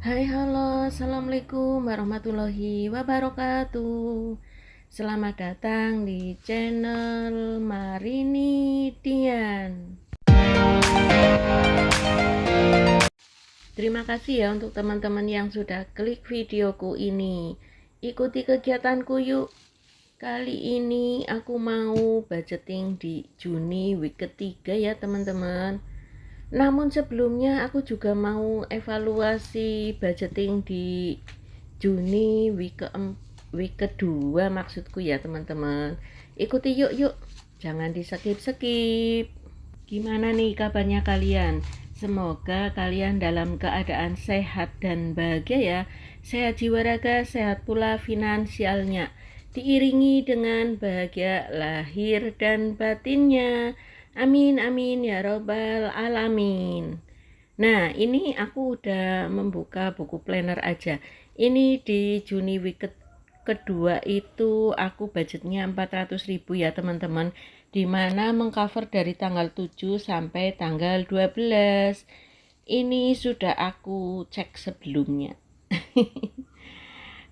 Hai, halo, assalamualaikum warahmatullahi wabarakatuh. Selamat datang di channel Marini Dian. Terima kasih ya untuk teman-teman yang sudah klik videoku ini. Ikuti kegiatanku yuk. Kali ini aku mau budgeting di Juni week ketiga ya teman-teman. Namun sebelumnya aku juga mau evaluasi budgeting di Juni week kedua maksudku ya teman-teman. Ikuti yuk. Jangan di skip. Gimana nih kabarnya kalian? Semoga kalian dalam keadaan sehat dan bahagia ya. Sehat jiwa raga, sehat pula finansialnya. Diiringi dengan bahagia lahir dan batinnya. Amin amin ya robbal alamin. Nah, ini aku udah membuka buku planner aja. Ini di Juni week kedua itu aku budgetnya 400.000 ya teman-teman, dimana mengcover dari tanggal 7 sampai tanggal 12. Ini sudah aku cek sebelumnya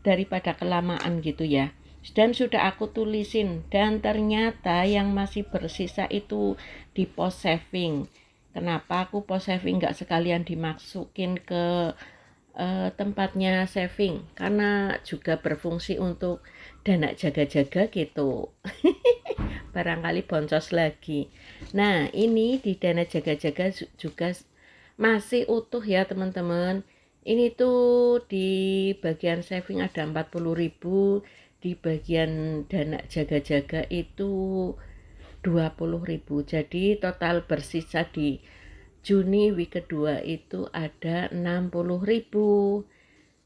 daripada kelamaan gitu ya, dan sudah aku tulisin, dan ternyata yang masih bersisa itu di post saving. Kenapa aku post saving nggak sekalian dimasukin ke tempatnya saving? Karena juga berfungsi untuk dana jaga-jaga gitu. Barangkali boncos lagi. Nah, ini di dana jaga-jaga juga masih utuh ya teman-teman. Ini tuh di bagian saving ada 40.000, di bagian dana jaga-jaga itu 20.000. Jadi total bersisa di Juni week kedua itu ada 60.000.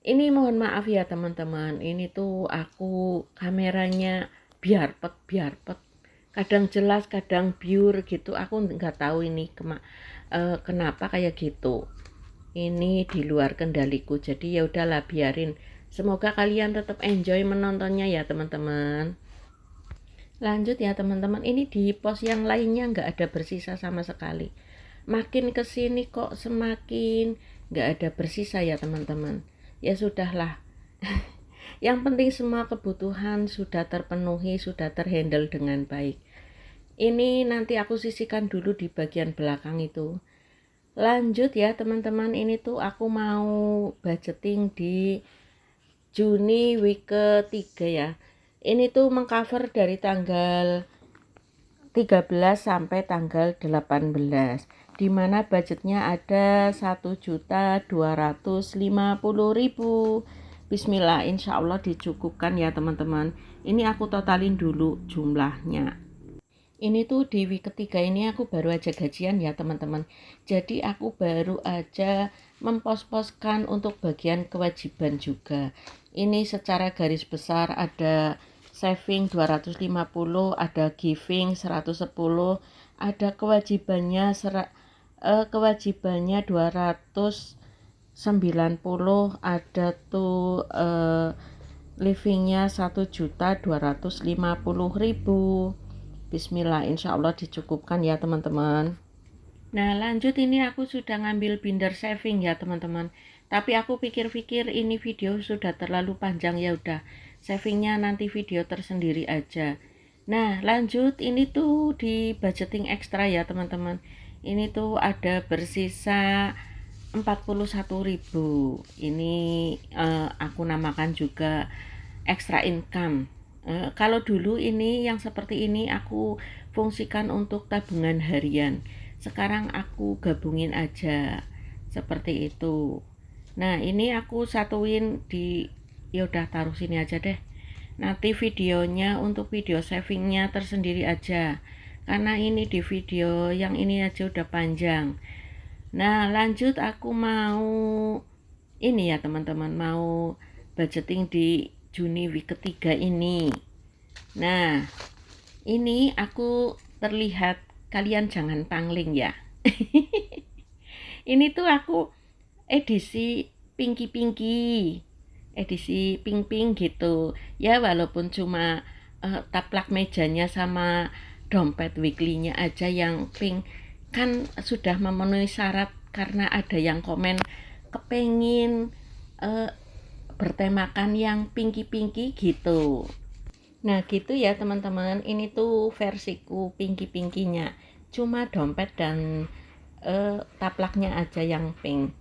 Ini mohon maaf ya teman-teman, ini tuh aku kameranya biarpet. Kadang jelas, kadang blur gitu. Aku nggak tahu ini kenapa kayak gitu. Ini di luar kendaliku. Jadi ya udahlah biarin. Semoga kalian tetap enjoy menontonnya ya teman-teman. Lanjut ya teman-teman, ini di pos yang lainnya nggak ada bersisa sama sekali. Makin kesini kok semakin nggak ada bersisa ya teman-teman. Ya sudahlah. Yang penting semua kebutuhan sudah terpenuhi, sudah terhandle dengan baik. Ini nanti aku sisihkan dulu di bagian belakang itu. Lanjut ya teman-teman, ini tuh aku mau budgeting di Juni week ketiga ya. Ini tuh mengcover dari tanggal 13 sampai tanggal 18, di mana budgetnya ada 1.250.000. Bismillah, insya Allah dicukupkan ya teman-teman. Ini aku totalin dulu jumlahnya. Ini tuh di week ketiga ini aku baru aja gajian ya teman-teman. Jadi aku baru aja mempos-poskan untuk bagian kewajiban juga. Ini secara garis besar ada saving 250, ada giving 110, ada kewajibannya 290, ada tuh livingnya 1.250.000. Bismillah, insya Allah dicukupkan ya teman-teman. Nah lanjut, ini aku sudah ngambil binder saving ya teman-teman. Tapi aku pikir-pikir ini video sudah terlalu panjang, ya udah savingnya nanti video tersendiri aja. Nah lanjut, ini tuh di budgeting ekstra ya teman-teman. Ini tuh ada bersisa 41.000. Ini aku namakan juga extra income. Kalau dulu ini yang seperti ini aku fungsikan untuk tabungan harian. Sekarang aku gabungin aja seperti itu. Nah, ini aku satuin di, ya udah taruh sini aja deh. Nanti videonya untuk video savingnya tersendiri aja. Karena ini di video yang ini aja udah panjang. Nah, lanjut aku mau ini ya teman-teman, mau budgeting di Juni week ketiga ini. Nah, ini aku terlihat, kalian jangan pangling ya. Ini tuh aku edisi pinky, edisi pink gitu. Ya walaupun cuma taplak mejanya sama dompet weekly-nya aja yang pink, kan sudah memenuhi syarat karena ada yang komen kepengin eh, bertemakan yang pinky-pinky gitu. Nah gitu ya teman-teman, ini tuh versiku pinky-pinkynya, cuma dompet dan taplaknya aja yang pink.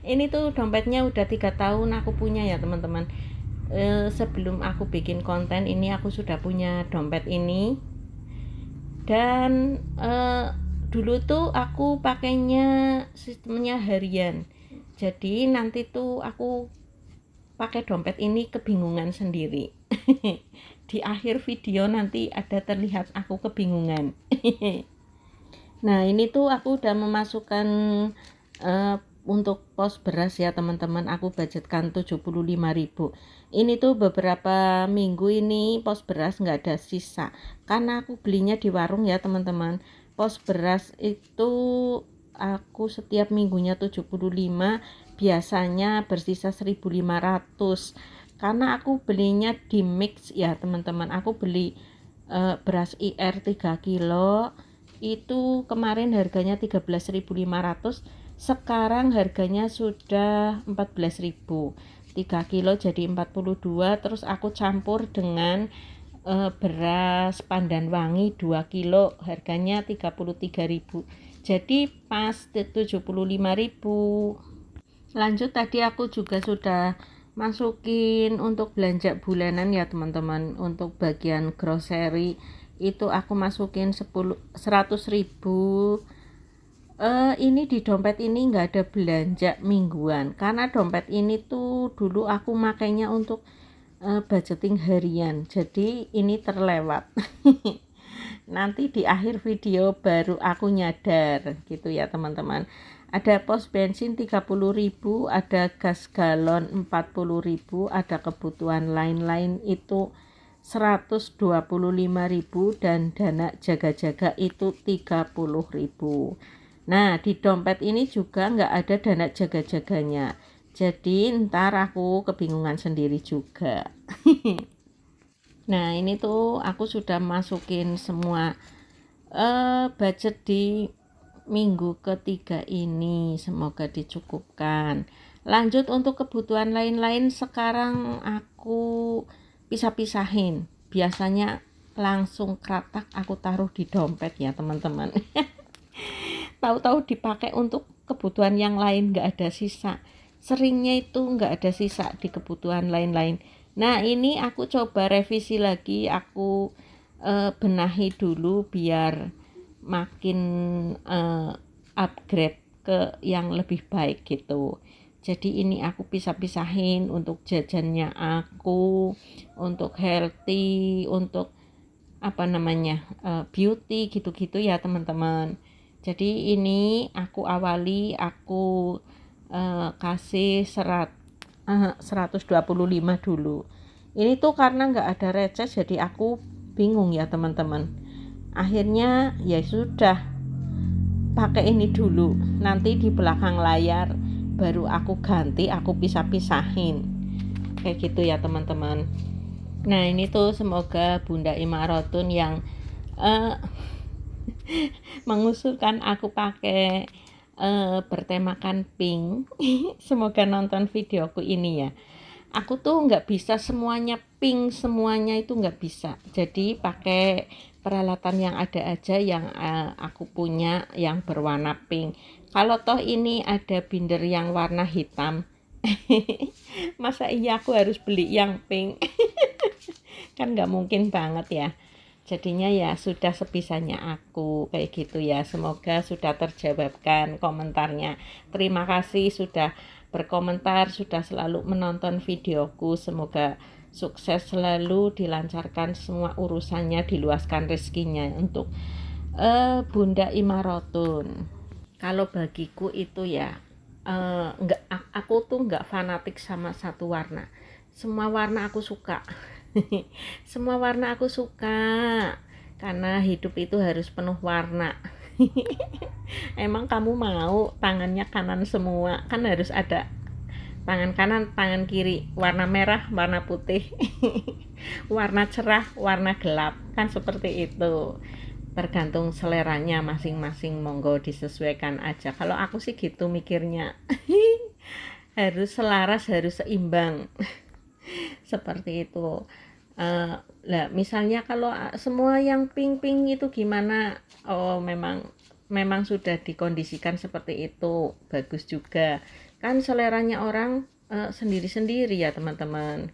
Ini tuh dompetnya udah 3 tahun aku punya ya teman-teman. Sebelum aku bikin konten ini aku sudah punya dompet ini, dan dulu tuh aku pakainya sistemnya harian, jadi nanti tuh aku pakai dompet ini kebingungan sendiri. Di akhir video nanti ada terlihat aku kebingungan. Nah ini tuh aku udah memasukkan untuk pos beras ya teman-teman, aku budgetkan 75.000. Ini tuh beberapa minggu ini pos beras nggak ada sisa, karena aku belinya di warung ya teman-teman. Pos beras itu aku setiap minggunya 75, biasanya bersisa 1.500, karena aku belinya di mix ya teman-teman. Aku beli beras IR 3 kilo itu kemarin harganya 13.500, sekarang harganya sudah 14.000. 3 kilo jadi 42, terus aku campur dengan beras pandan wangi 2 kilo harganya 33.000, jadi pas 75.000. Lanjut, tadi aku juga sudah masukin untuk belanja bulanan ya teman-teman. Untuk bagian grocery itu aku masukin 100.000. Ini di dompet ini nggak ada belanja mingguan, karena dompet ini tuh dulu aku makainya untuk budgeting harian, jadi ini terlewat. Nanti di akhir video baru aku nyadar gitu ya teman-teman. Ada pos bensin 30.000, ada gas galon 40.000, ada kebutuhan lain-lain itu 125.000, dan dana jaga-jaga itu 30.000. Nah di dompet ini juga nggak ada dana jaga-jaganya, jadi ntar aku kebingungan sendiri juga. Nah ini tuh aku sudah masukin semua budget di minggu ketiga ini, semoga dicukupkan. Lanjut, untuk kebutuhan lain-lain sekarang aku pisah-pisahin, biasanya langsung kratak aku taruh di dompet ya teman-teman. Tahu-tahu dipakai untuk kebutuhan yang lain, nggak ada sisa. Seringnya itu nggak ada sisa di kebutuhan lain-lain. Nah ini aku coba revisi lagi, aku benahi dulu biar makin upgrade ke yang lebih baik gitu. Jadi ini aku pisah-pisahin untuk jajannya aku, untuk healthy, untuk apa namanya beauty gitu-gitu ya teman-teman. Jadi ini aku awali, aku kasih 125 dulu. Ini tuh karena nggak ada receh, jadi aku bingung ya teman-teman. Akhirnya ya sudah, pakai ini dulu, nanti di belakang layar baru aku ganti, aku pisah-pisahin kayak gitu ya teman-teman. Nah ini tuh semoga Bunda Imaratun yang mengusulkan aku pakai bertemakan pink semoga nonton videoku ini ya. Aku tuh nggak bisa semuanya pink, semuanya itu nggak bisa, jadi pakai peralatan yang ada aja, yang aku punya yang berwarna pink. Kalau toh ini ada binder yang warna hitam, masa iya aku harus beli yang pink? Kan nggak mungkin banget ya. Jadinya ya sudah sebisanya aku kayak gitu ya. Semoga sudah terjawabkan komentarnya. Terima kasih sudah berkomentar, sudah selalu menonton videoku. Semoga sukses selalu, dilancarkan semua urusannya, diluaskan rezekinya untuk Bunda Imaratun. Kalau bagiku itu ya enggak, aku tuh enggak fanatik sama satu warna. Semua warna aku suka. Semua warna aku suka, karena hidup itu harus penuh warna. Emang kamu mau tangannya kanan semua? Kan harus ada tangan kanan, tangan kiri, warna merah, warna putih, warna cerah, warna gelap, kan seperti itu. Tergantung seleranya masing-masing, monggo disesuaikan aja. Kalau aku sih gitu mikirnya. harus selaras, harus seimbang. Seperti itu. Lah misalnya kalau semua yang pink-pink itu gimana? Oh, memang sudah dikondisikan seperti itu. Bagus juga. Kan seleranya orang sendiri-sendiri ya, teman-teman.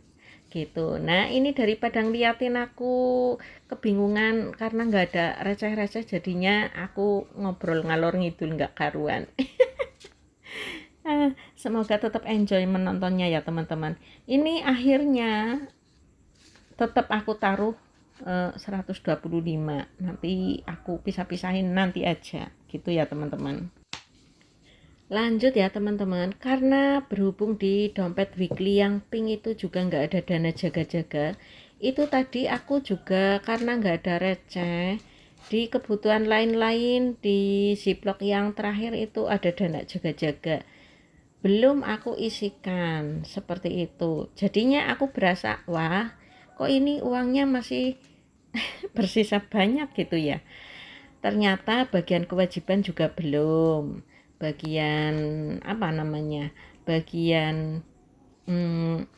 Gitu. Nah, ini daripada ngeliatin aku kebingungan karena nggak ada receh-receh, jadinya aku ngobrol ngalor ngidul nggak karuan. Semoga tetap enjoy menontonnya ya, teman-teman. Ini akhirnya tetap aku taruh 125. Nanti aku pisah-pisahin nanti aja gitu ya, teman-teman. Lanjut ya, teman-teman, karena berhubung di dompet weekly yang pink itu juga nggak ada dana jaga-jaga, itu tadi aku juga karena nggak ada receh, di kebutuhan lain-lain di ziplock yang terakhir itu ada dana jaga-jaga, belum aku isikan seperti itu. Jadinya aku berasa, wah, kok ini uangnya masih bersisa banyak gitu ya. Ternyata bagian kewajiban juga belum, bagian apa namanya, bagian hmm,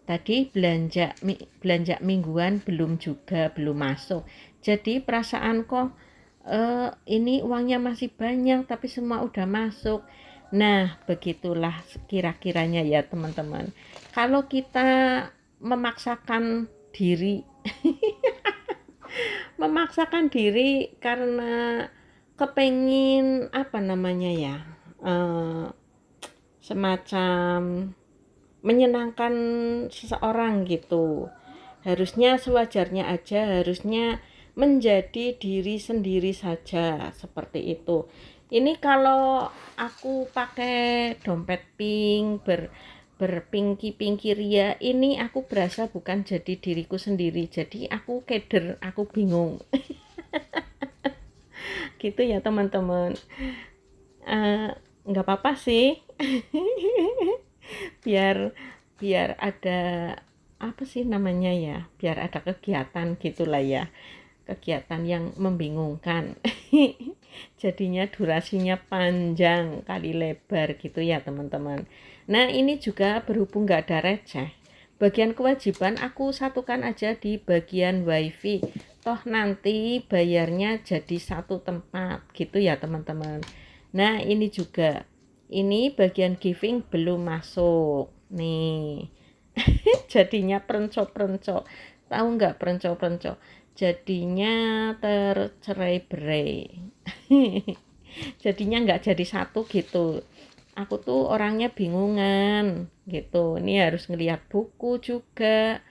tadi belanja mingguan belum juga, belum masuk. Jadi perasaan kok ini uangnya masih banyak tapi semua udah masuk. Nah, begitulah kira-kiranya ya, teman-teman. Kalau kita memaksakan diri memaksakan diri karena kepengin apa namanya ya, eh, semacam menyenangkan seseorang gitu, harusnya sewajarnya aja, harusnya menjadi diri sendiri saja seperti itu. Ini kalau aku pakai dompet pink berpingki-pingki ria, ini aku berasa bukan jadi diriku sendiri, jadi aku keder, aku bingung. Gitu ya, teman-teman. Eh, nggak apa-apa sih. biar biar ada apa sih namanya ya, biar ada kegiatan gitulah ya, kegiatan yang membingungkan. Jadinya durasinya panjang kali lebar gitu ya, teman-teman. Nah, ini juga berhubung nggak ada receh, bagian kewajiban aku satukan aja di bagian wifi, toh nanti bayarnya jadi satu tempat gitu ya, teman-teman. Nah, ini juga, ini bagian giving belum masuk nih. Jadinya perenco-perenco, tahu nggak perenco-perenco, jadinya tercerai-berai. Jadinya nggak jadi satu gitu. Aku tuh orangnya bingungan gitu, ini harus ngeliat buku juga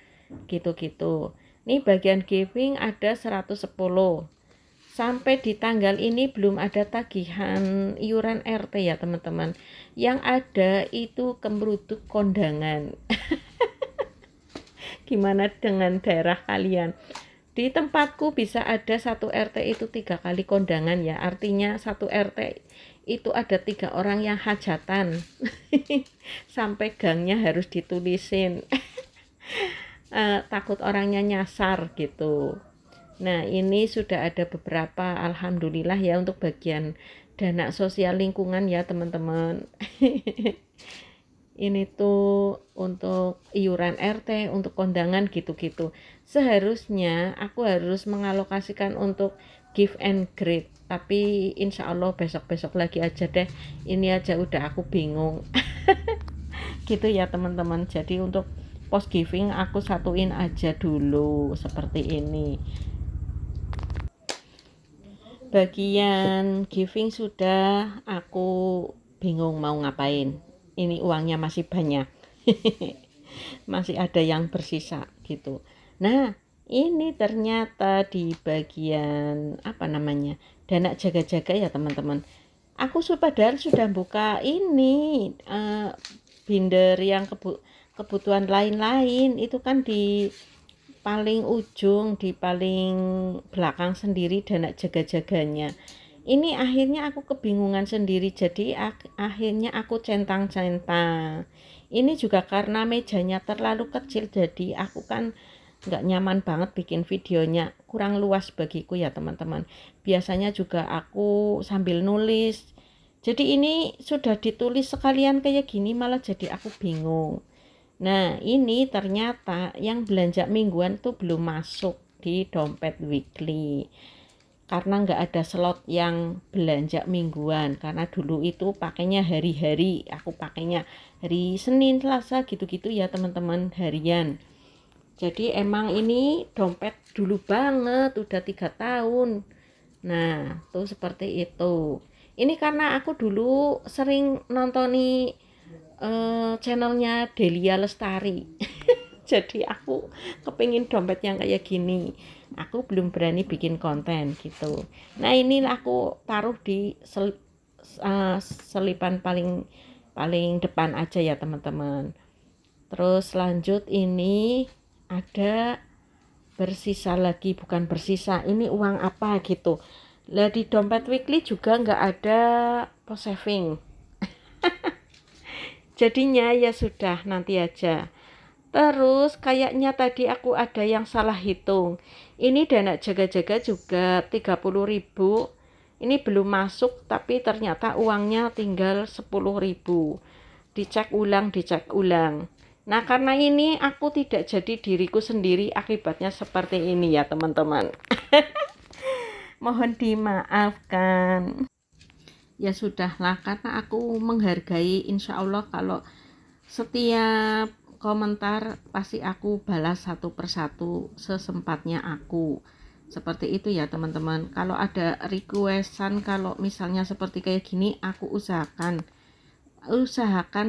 gitu-gitu. Ini bagian giving ada 110. Sampai di tanggal ini belum ada tagihan iuran RT ya, teman-teman. Yang ada itu kemruduk kondangan. Gimana dengan daerah kalian? Di tempatku bisa ada satu RT itu 3 kali kondangan ya. Artinya satu RT itu ada 3 orang yang hajatan. Sampai gangnya harus ditulisin. Takut orangnya nyasar gitu. Nah, ini sudah ada beberapa, alhamdulillah ya, untuk bagian dana sosial lingkungan ya, teman-teman. Ini tuh untuk iuran RT, untuk kondangan gitu-gitu. Seharusnya aku harus mengalokasikan untuk give and grade, tapi insya Allah besok-besok lagi aja deh. Ini aja udah aku bingung. Gitu ya, teman-teman. Jadi untuk post giving aku satuin aja dulu seperti ini. Bagian giving sudah, aku bingung mau ngapain. Ini uangnya masih banyak. Masih ada yang bersisa gitu. Nah, ini ternyata di bagian apa namanya, dana jaga-jaga ya, teman-teman. Aku padahal sudah buka ini binder yang kebutuhan lain-lain itu kan di paling ujung, di paling belakang sendiri dana jaga-jaganya. Ini akhirnya aku kebingungan sendiri, jadi akhirnya aku centang-centang. Ini juga karena mejanya terlalu kecil, jadi aku kan nggak nyaman banget bikin videonya, kurang luas bagiku ya, teman-teman. Biasanya juga aku sambil nulis, Jadi ini sudah ditulis sekalian kayak gini malah jadi aku bingung. Nah, ini ternyata yang belanja mingguan tuh belum masuk di dompet weekly. Karena nggak ada slot yang belanja mingguan. Karena dulu itu pakainya hari-hari. Aku pakainya hari Senin, Selasa gitu-gitu ya teman-teman, harian. Jadi emang ini dompet dulu banget, udah 3 tahun. Nah, tuh seperti itu. Ini karena aku dulu sering nontoni channelnya Delia Lestari. Jadi aku kepingin dompet yang kayak gini. Aku belum berani bikin konten gitu. Nah, inilah aku taruh di selipan paling paling depan aja ya teman-teman. Terus lanjut ini ada bersisa lagi, bukan bersisa, ini uang apa gitu. Lah di dompet weekly juga nggak ada post saving. Jadinya ya sudah nanti aja. Terus kayaknya tadi aku ada yang salah hitung. Ini dana jaga-jaga juga 30.000. Ini belum masuk tapi ternyata uangnya tinggal 10.000. Dicek ulang. Nah, karena ini aku tidak jadi diriku sendiri, akibatnya seperti ini ya teman-teman. Mohon dimaafkan. Ya sudahlah, karena aku menghargai, insya Allah kalau setiap komentar pasti aku balas satu persatu sesempatnya aku. Seperti itu ya teman-teman. Kalau ada requestan, kalau misalnya seperti kayak gini, aku usahakan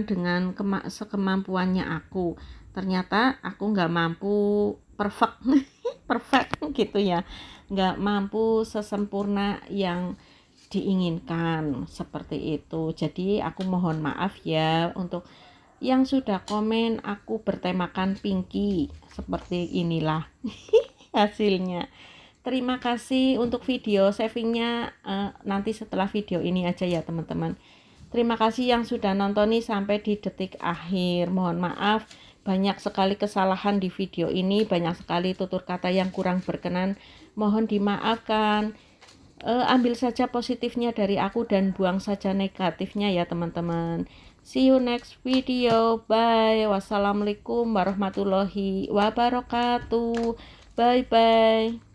dengan sekemampuannya aku. Ternyata aku nggak mampu perfect perfect gitu ya, nggak mampu sesempurna yang diinginkan seperti itu. Jadi aku mohon maaf ya untuk yang sudah komen. Aku bertemakan Pinky, seperti inilah hasilnya. Terima kasih untuk video savingnya, nanti setelah video ini aja ya teman-teman. Terima kasih yang sudah nontoni sampai di detik akhir. Mohon maaf, banyak sekali kesalahan di video ini, banyak sekali tutur kata yang kurang berkenan. Mohon dimaafkan. Ambil saja positifnya dari aku dan buang saja negatifnya ya teman-teman. See you next video. Bye. Wassalamualaikum warahmatullahi wabarakatuh. Bye bye.